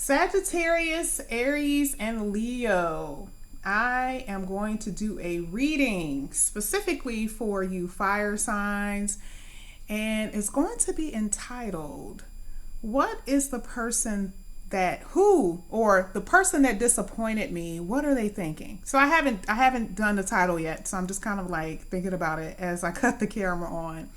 Sagittarius, Aries, and Leo. I am going to do a reading specifically for you fire signs, and it's going to be entitled, What is the person that or the person that disappointed me, what are they thinking? So I haven't done the title yet, so I'm just kind of like thinking about it as I cut the camera on.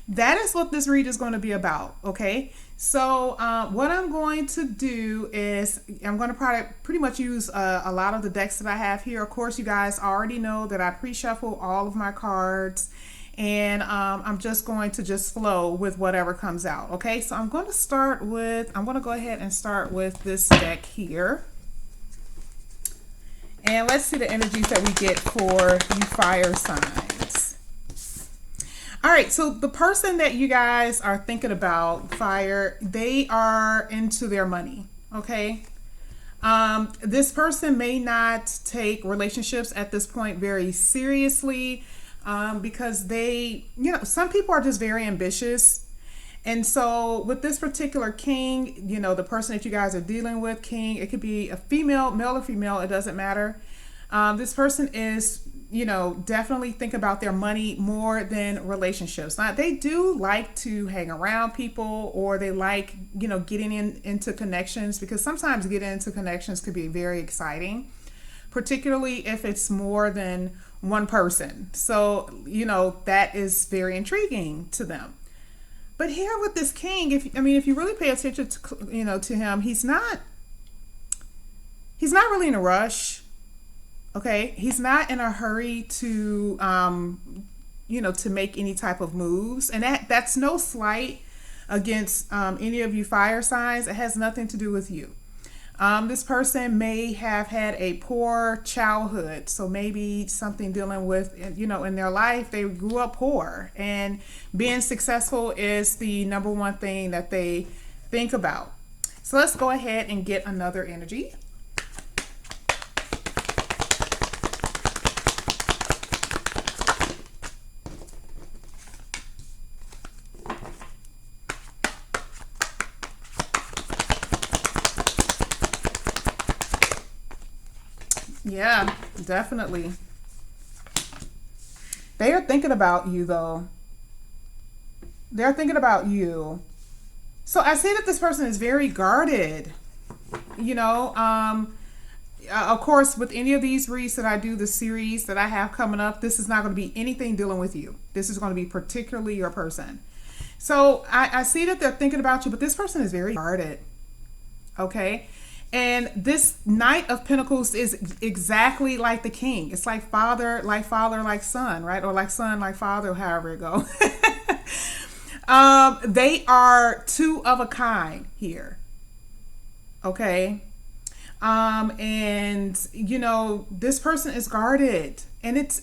That is what this read is going to be about. Okay, so what I'm going to do is I'm going to pretty much use a lot of the decks that I have here. Of course, you guys already know that I pre-shuffle all of my cards, and I'm just going to just flow with whatever comes out. Okay, so I'm going to go ahead and start with this deck here, and let's see the energies that we get for you fire signs. All right, so the person that you guys are thinking about, fire, they are into their money, okay? This person may not take relationships at this point very seriously because some people are just very ambitious. And so with this particular king, the person that you guys are dealing with, king, it could be a female, male or female, it doesn't matter. This person is definitely think about their money more than relationships. Now, they do like to hang around people, or they like, getting into connections, because sometimes getting into connections could be very exciting, particularly if it's more than one person. So, that is very intriguing to them. But here with this king, if you really pay attention to him, he's not really in a rush. Okay, he's not in a hurry to, to make any type of moves, and that's no slight against any of you fire signs. It has nothing to do with you. This person may have had a poor childhood, so maybe something dealing with, in their life, they grew up poor, and being successful is the number one thing that they think about. So let's go ahead and get another energy. Yeah, definitely. They are thinking about you, though. They're thinking about you. So I see that this person is very guarded. Of course, with any of these reads that I do, the series that I have coming up, this is not going to be anything dealing with you. This is going to be particularly your person. So I see that they're thinking about you, but this person is very guarded. Okay. And this Knight of Pentacles is exactly like the king. It's like father, like son, right? Or like son, like father, however it goes. They are two of a kind here. Okay. And this person is guarded. And it's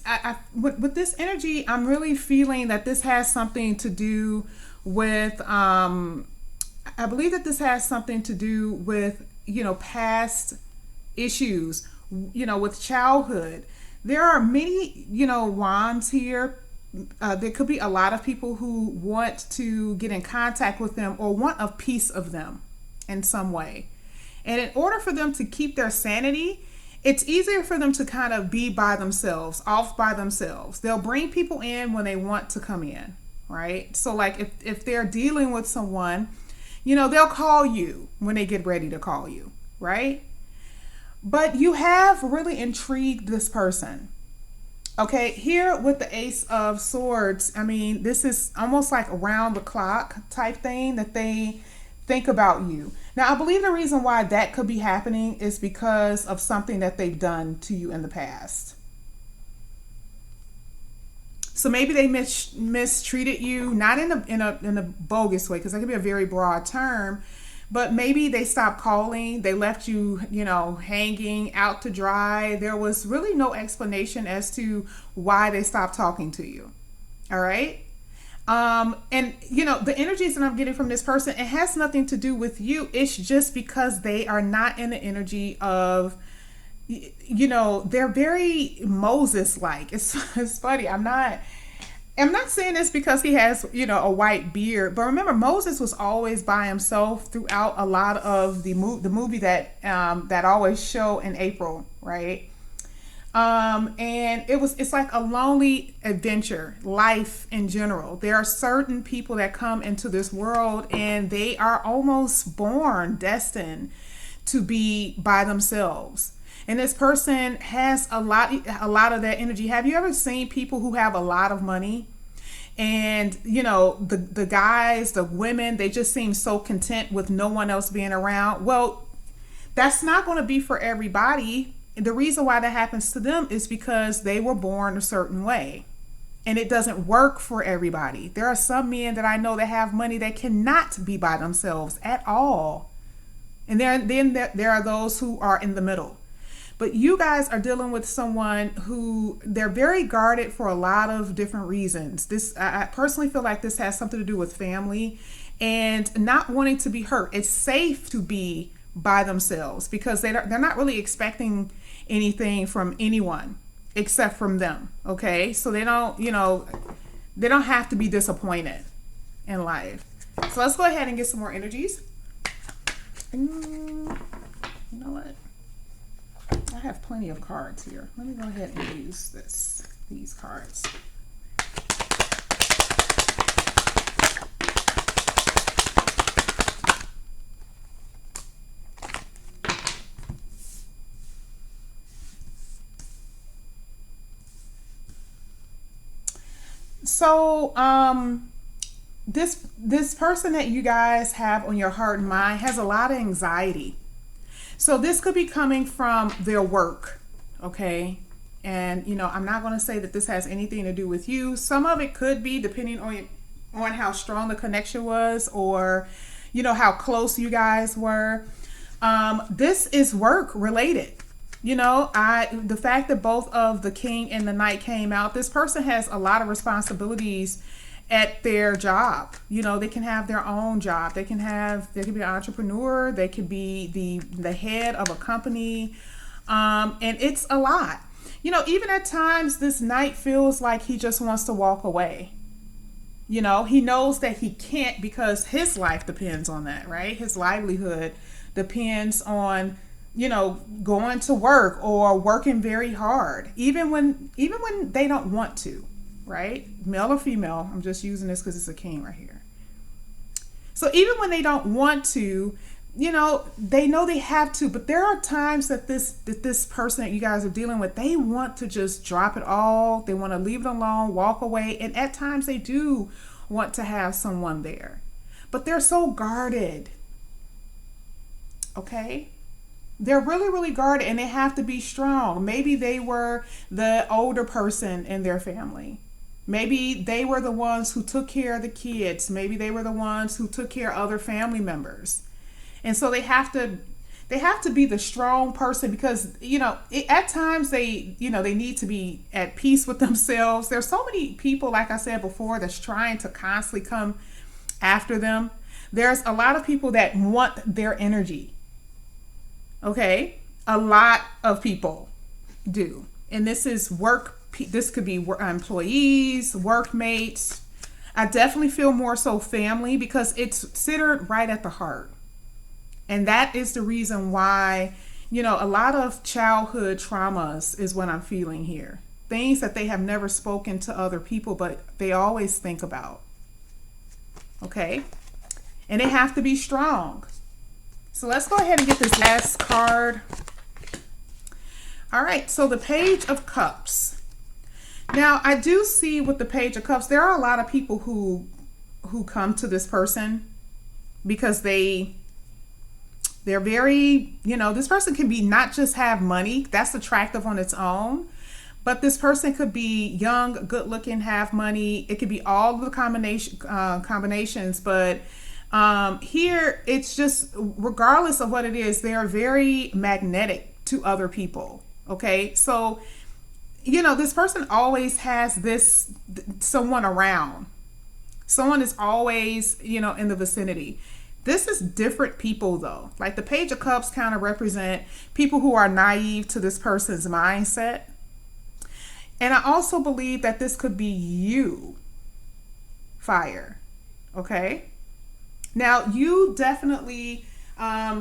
with this energy, I'm really feeling that this has something to do with I believe that this has something to do with past issues, with childhood. There are many, wands here. There could be a lot of people who want to get in contact with them or want a piece of them in some way. And in order for them to keep their sanity, it's easier for them to kind of be by themselves, off by themselves. They'll bring people in when they want to come in, right? So like if they're dealing with someone, they'll call you when they get ready to call you, right? But you have really intrigued this person. Okay, here with the Ace of Swords, this is almost like around the clock type thing that they think about you. Now, I believe the reason why that could be happening is because of something that they've done to you in the past. So maybe they mistreated you, not in a bogus way, because that could be a very broad term, but maybe they stopped calling, they left you, hanging out to dry. There was really no explanation as to why they stopped talking to you. All right. And the energies that I'm getting from this person, it has nothing to do with you. It's just because they are not in the energy of, they're very Moses-like. It's funny. I'm not saying this because he has, a white beard, but remember Moses was always by himself throughout a lot of the movie that always show in April, right? And it's like a lonely adventure, life in general. There are certain people that come into this world and they are almost born destined to be by themselves. And this person has a lot of that energy. Have you ever seen people who have a lot of money? And the guys, the women, they just seem so content with no one else being around. Well, that's not going to be for everybody. The reason why that happens to them is because they were born a certain way. And it doesn't work for everybody. There are some men that I know that have money that cannot be by themselves at all. And then there are those who are in the middle. But you guys are dealing with someone who they're very guarded for a lot of different reasons. I personally feel like this has something to do with family and not wanting to be hurt. It's safe to be by themselves because they're not really expecting anything from anyone except from them. Okay, so they don't have to be disappointed in life. So let's go ahead and get some more energies. You know what? I have plenty of cards here. Let me go ahead and use these cards. So, this person that you guys have on your heart and mind has a lot of anxiety. So this could be coming from their work, okay? And, I'm not going to say that this has anything to do with you. Some of it could be depending on how strong the connection was or, how close you guys were. This is work related. The fact that both of the King and the Knight came out, this person has a lot of responsibilities at their job. They can have their own job. They can be an entrepreneur. They could be the head of a company. And it's a lot. Even at times this Knight feels like he just wants to walk away. He knows that he can't because his life depends on that, right? His livelihood depends on, going to work or working very hard, even when they don't want to. Right? Male or female. I'm just using this because it's a king right here. So even when they don't want to, they know they have to, but there are times that this person that you guys are dealing with, they want to just drop it all. They want to leave it alone, walk away. And at times they do want to have someone there, but they're so guarded. Okay? They're really, really guarded and they have to be strong. Maybe they were the older person in their family. Maybe they were the ones who took care of the kids. Maybe they were the ones who took care of other family members. And so they have to be the strong person because, at times they need to be at peace with themselves. There's so many people, like I said before, that's trying to constantly come after them. There's a lot of people that want their energy. Okay? A lot of people do. And this is work. This could be employees, workmates. I definitely feel more so family because it's centered right at the heart. And that is the reason why, a lot of childhood traumas is what I'm feeling here. Things that they have never spoken to other people, but they always think about. Okay? And they have to be strong. So let's go ahead and get this last card. All right, so the Page of Cups. Now, I do see with the Page of Cups, there are a lot of people who come to this person because they're very, this person can be not just have money, that's attractive on its own, but this person could be young, good looking, have money. It could be all the combinations, but here it's just, regardless of what it is, they are very magnetic to other people. Okay, so this person always has someone around. Someone is always, in the vicinity. This is different people though. Like the Page of Cups kind of represent people who are naive to this person's mindset. And I also believe that this could be you. fire. Okay. Now, you definitely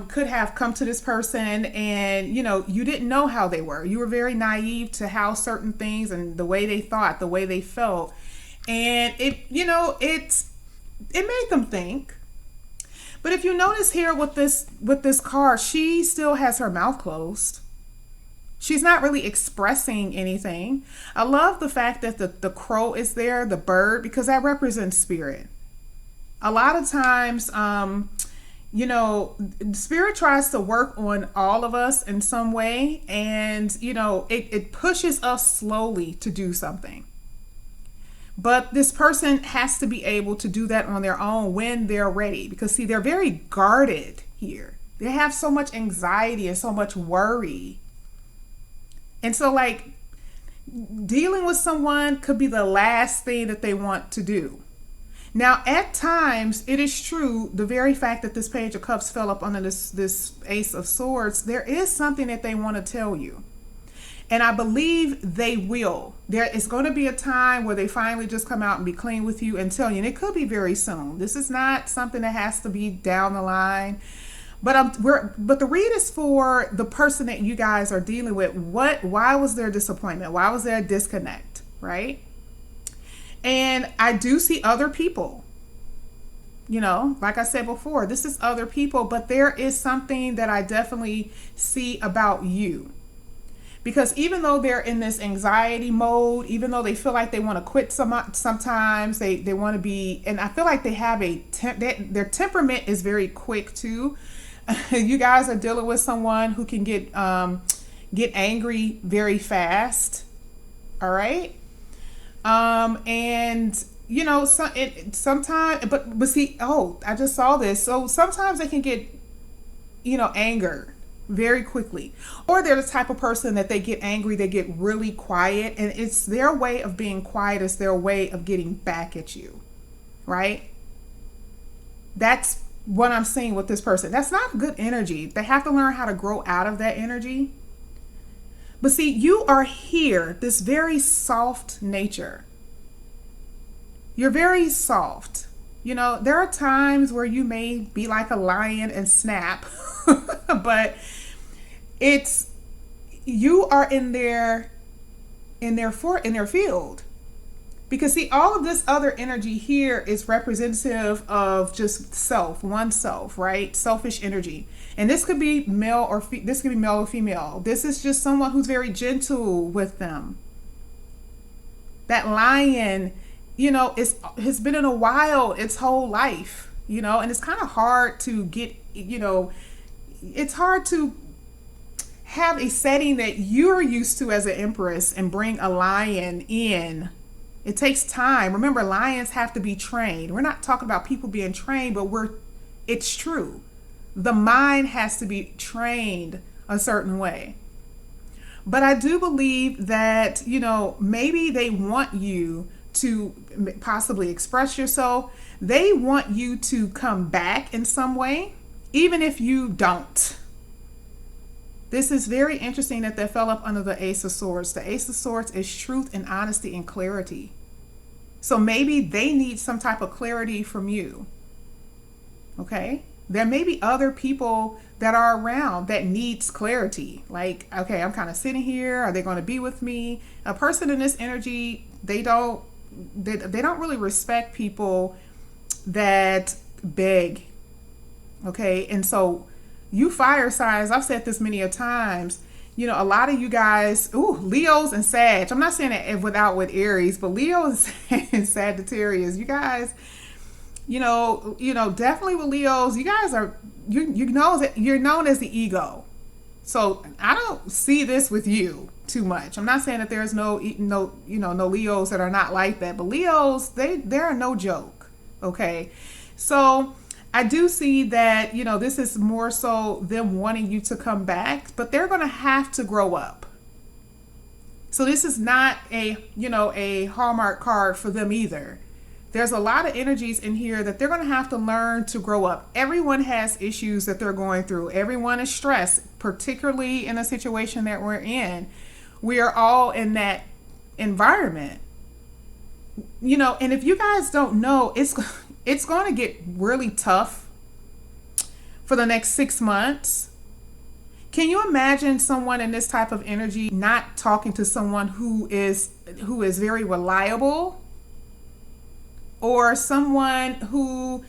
could have come to this person and, you didn't know how they were. You were very naive to how certain things and the way they thought, the way they felt. And it made them think. But if you notice here with this card, she still has her mouth closed. She's not really expressing anything. I love the fact that the crow is there, the bird, because that represents spirit. A lot of times, spirit tries to work on all of us in some way, and, it pushes us slowly to do something. But this person has to be able to do that on their own when they're ready, because, see, they're very guarded here. They have so much anxiety and so much worry. And so, like, dealing with someone could be the last thing that they want to do. Now, at times, it is true, the very fact that this Page of Cups fell up under this Ace of Swords, there is something that they want to tell you. And I believe they will. There is going to be a time where they finally just come out and be clean with you and tell you. And it could be very soon. This is not something that has to be down the line. But the read is for the person that you guys are dealing with. Why was there disappointment? Why was there a disconnect, right? And I do see other people. Like I said before, this is other people, but there is something that I definitely see about you. Because even though they're in this anxiety mode, even though they feel like they want to quit sometimes, they want to be, and I feel like they have their temperament is very quick too. You guys are dealing with someone who can get angry very fast. All right. And sometimes, but see, I just saw this. So sometimes they can get, anger very quickly, or they're the type of person that they get angry, they get really quiet, and it's their way of being quiet. It's their way of getting back at you, right? That's what I'm seeing with this person. That's not good energy. They have to learn how to grow out of that energy. But see, you are here, this very soft nature. You're very soft. There are times where you may be like a lion and snap, but you are in their field. Because see, all of this other energy here is representative of just oneself, right? Selfish energy. And this could be male or female. This is just someone who's very gentle with them. That lion, has been in a wild its whole life, and it's kind of hard to get, it's hard to have a setting that you're used to as an empress and bring a lion in. It takes time. Remember, lions have to be trained. We're not talking about people being trained, but it's true. The mind has to be trained a certain way. But I do believe that, maybe they want you to possibly express yourself. They want you to come back in some way, even if you don't. This is very interesting that they fell up under the Ace of Swords. The Ace of Swords is truth and honesty and clarity. So maybe they need some type of clarity from you. Okay? There may be other people that are around that needs clarity. Like, okay, I'm kind of sitting here. Are they going to be with me? A person in this energy, they don't really respect people that beg. Okay? And so you fire signs, I've said this many a times, a lot of you guys, Leos and Sag. I'm not saying that with Aries, but Leos and Sagittarius, you guys, definitely with Leos, you guys are, you're known as the ego. So I don't see this with you too much. I'm not saying that there's no Leos that are not like that, but Leos, they're no joke. Okay. So I do see that, this is more so them wanting you to come back, but they're going to have to grow up. So this is not a Hallmark card for them either. There's a lot of energies in here that they're going to have to learn to grow up. Everyone has issues that they're going through. Everyone is stressed, particularly in a situation that we're in. We are all in that environment. And if you guys don't know, it's going to get really tough for the next 6 months. Can you imagine someone in this type of energy not talking to someone who is very reliable, or someone who,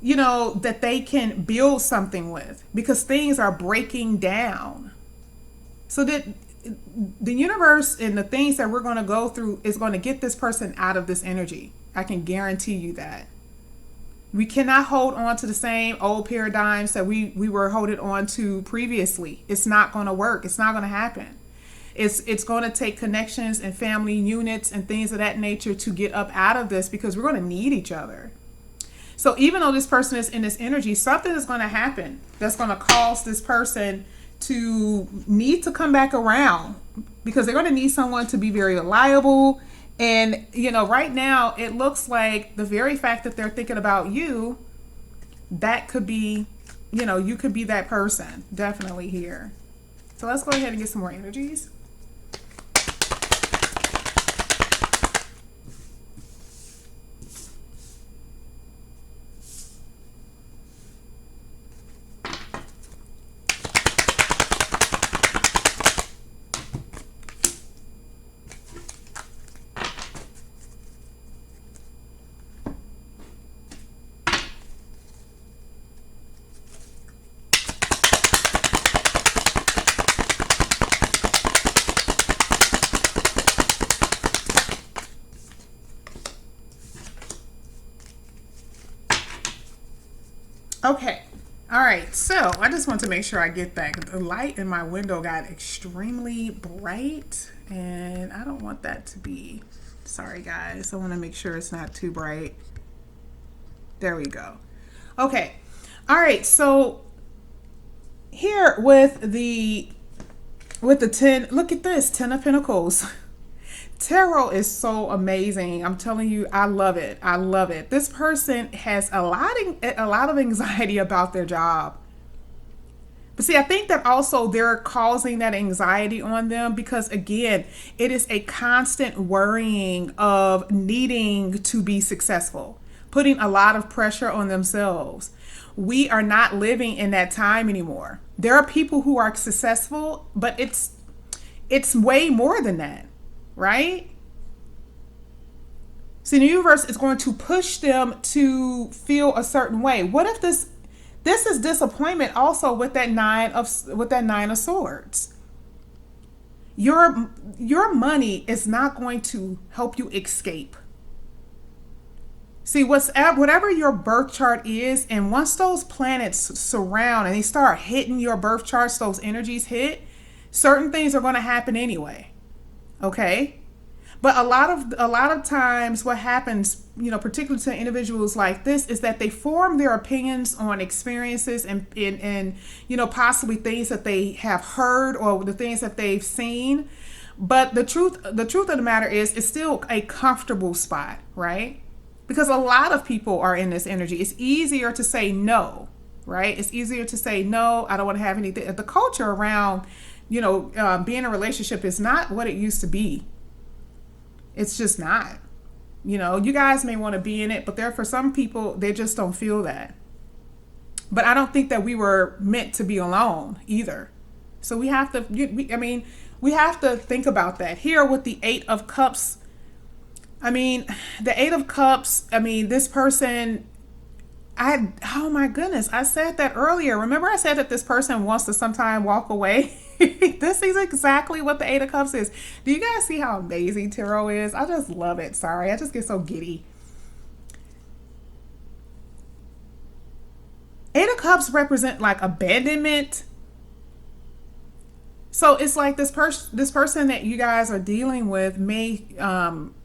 that they can build something with, because things are breaking down? So that the universe and the things that we're going to go through is going to get this person out of this energy. I can guarantee you that. We cannot hold on to the same old paradigms that we were holding on to previously. It's not going to work. It's not going to happen. It's going to take connections and family units and things of that nature to get up out of this, because we're going to need each other. So even though this person is in this energy, something is going to happen that's going to cause this person to need to come back around, because they're going to need someone to be very reliable. And, right now it looks like the very fact that they're thinking about you, that could be, you could be that person definitely here. So let's go ahead and get some more energies. Okay. All right. So I just want to make sure I get that. The light in my window got extremely bright, and I don't want that to be. Sorry, guys. I want to make sure it's not too bright. There we go. Okay. All right. So here with the 10, look at this, 10 of Pentacles. Tarot is so amazing. I'm telling you, I love it. I love it. This person has a lot of anxiety about their job. But see, I think that also they're causing that anxiety on them because, again, it is a constant worrying of needing to be successful, putting a lot of pressure on themselves. We are not living in that time anymore. There are people who are successful, but it's way more than that. Right? So the universe is going to push them to feel a certain way. What if this is disappointment also with that nine of swords? Your money is not going to help you escape. See, whatever your birth chart is, and once those planets surround and they start hitting your birth charts, those energies hit, certain things are going to happen anyway. Okay, but a lot of times what happens, particularly to individuals like this, is that they form their opinions on experiences and possibly things that they have heard or the things that they've seen. But the truth of the matter is, it's still a comfortable spot, right? Because a lot of people are in this energy. It's easier to say no, right? It's easier to say no. I don't want to have anything. The culture around being in a relationship is not what it used to be. It's just not. You guys may want to be in it, but for some people, they just don't feel that. But I don't think that we were meant to be alone either. So we have to, we have to think about that. Here with the 8 of Cups, the 8 of Cups, this person, oh my goodness, I said that earlier. Remember I said that this person wants to sometime walk away? This is exactly what the 8 of Cups is. Do you guys see how amazing tarot is? I just love it. Sorry, I just get so giddy. 8 of Cups represent like abandonment. So it's like this person that you guys are dealing with may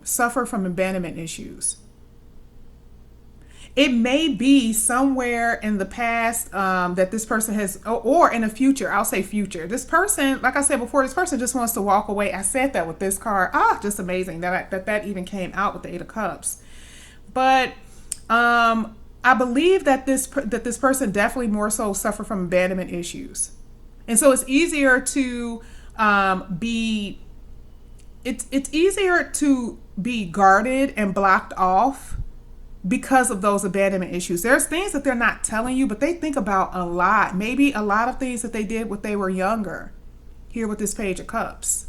suffer from abandonment issues. It may be somewhere in the past that this person has, or in the future, I'll say future. This person, like I said before, this person just wants to walk away. I said that with this card. Just amazing that even came out with the 8 of Cups. But I believe that this person definitely more so suffer from abandonment issues. And so it's easier to be it's easier to be guarded and blocked off because of those abandonment issues. There's things that they're not telling you, but they think about a lot. Maybe a lot of things that they did when they were younger. Here with this Page of Cups.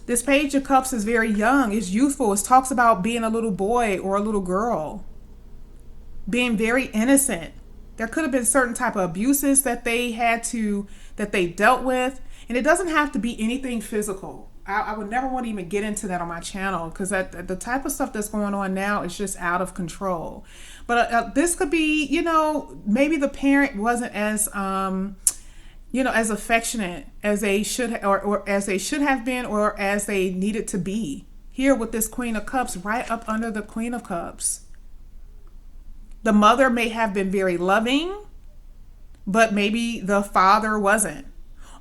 This Page of Cups is very young. It's youthful. It talks about being a little boy or a little girl. Being very innocent. There could have been certain type of abuses that they dealt with. And it doesn't have to be anything physical. I would never want to even get into that on my channel, because the type of stuff that's going on now is just out of control. But this could be, maybe the parent wasn't as, as affectionate as they should, or as they should have been, or as they needed to be. Here with this Queen of Cups, right up under the Queen of Cups. The mother may have been very loving, but maybe the father wasn't.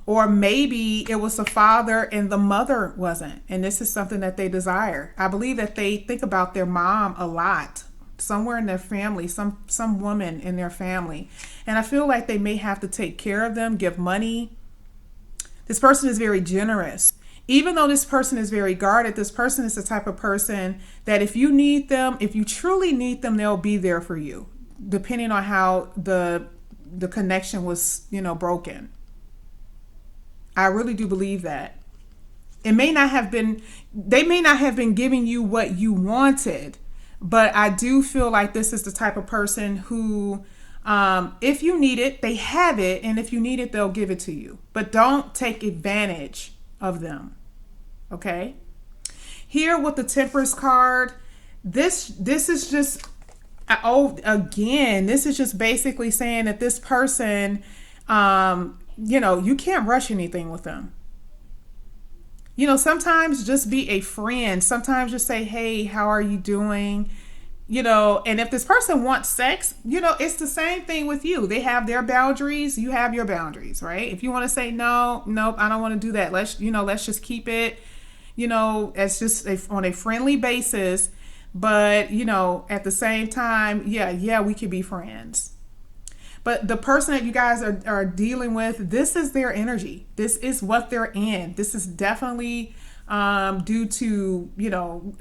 Or maybe it was the father and the mother wasn't. And this is something that they desire. I believe that they think about their mom a lot. Somewhere in their family, some woman in their family. And I feel like they may have to take care of them, give money. This person is very generous. Even though this person is very guarded, this person is the type of person that if you need them, if you truly need them, they'll be there for you. Depending on how the connection was, broken. I really do believe that. They may not have been giving you what you wanted, but I do feel like this is the type of person who, if you need it, they have it. And if you need it, they'll give it to you. But don't take advantage of them. Okay? Here with the Temperance card, this is just, this is just basically saying that this person, you can't rush anything with them. Sometimes just be a friend. Sometimes just say, hey, how are you doing? And if this person wants sex, it's the same thing with you. They have their boundaries. You have your boundaries, right? If you want to say, nope, I don't want to do that. Let's just keep it, as just on a friendly basis. But, at the same time, yeah, we could be friends. But the person that you guys are dealing with, this is their energy. This is what they're in. This is definitely due to,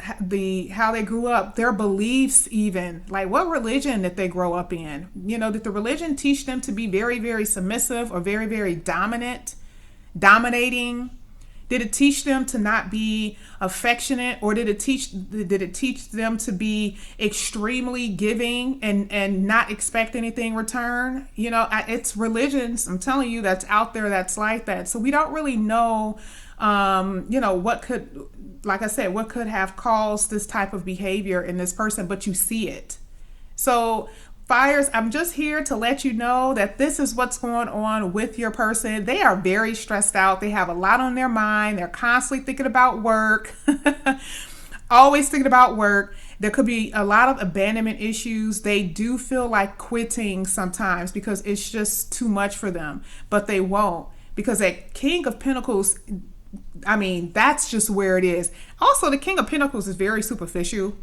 how they grew up, their beliefs even, like what religion that they grow up in. Did the religion teach them to be very, very submissive or very, very dominating? Did it teach them to not be affectionate, or did it teach them to be extremely giving and not expect anything in return? It's religions, I'm telling you, that's out there that's like that. So we don't really know, what could, like I said, what could have caused this type of behavior in this person, but you see it. So Fires, I'm just here to let you know that this is what's going on with your person. They are very stressed out. They have a lot on their mind. They're constantly thinking about work, always thinking about work. There could be a lot of abandonment issues. They do feel like quitting sometimes because it's just too much for them, but they won't, because that King of Pentacles, that's just where it is. Also, the King of Pentacles is very superficial.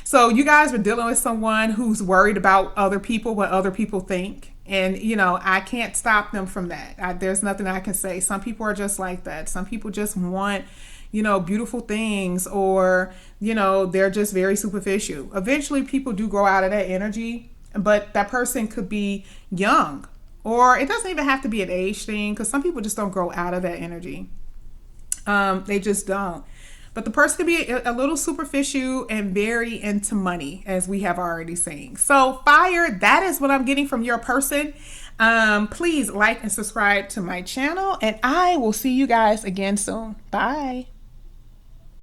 So you guys are dealing with someone who's worried about other people, what other people think. And, I can't stop them from that. There's nothing I can say. Some people are just like that. Some people just want, beautiful things, or, they're just very superficial. Eventually, people do grow out of that energy, but that person could be young, or it doesn't even have to be an age thing, because some people just don't grow out of that energy. They just don't. But the person could be a little superficial and very into money, as we have already seen. So Fire, that is what I'm getting from your person. Please like and subscribe to my channel, and I will see you guys again soon. Bye.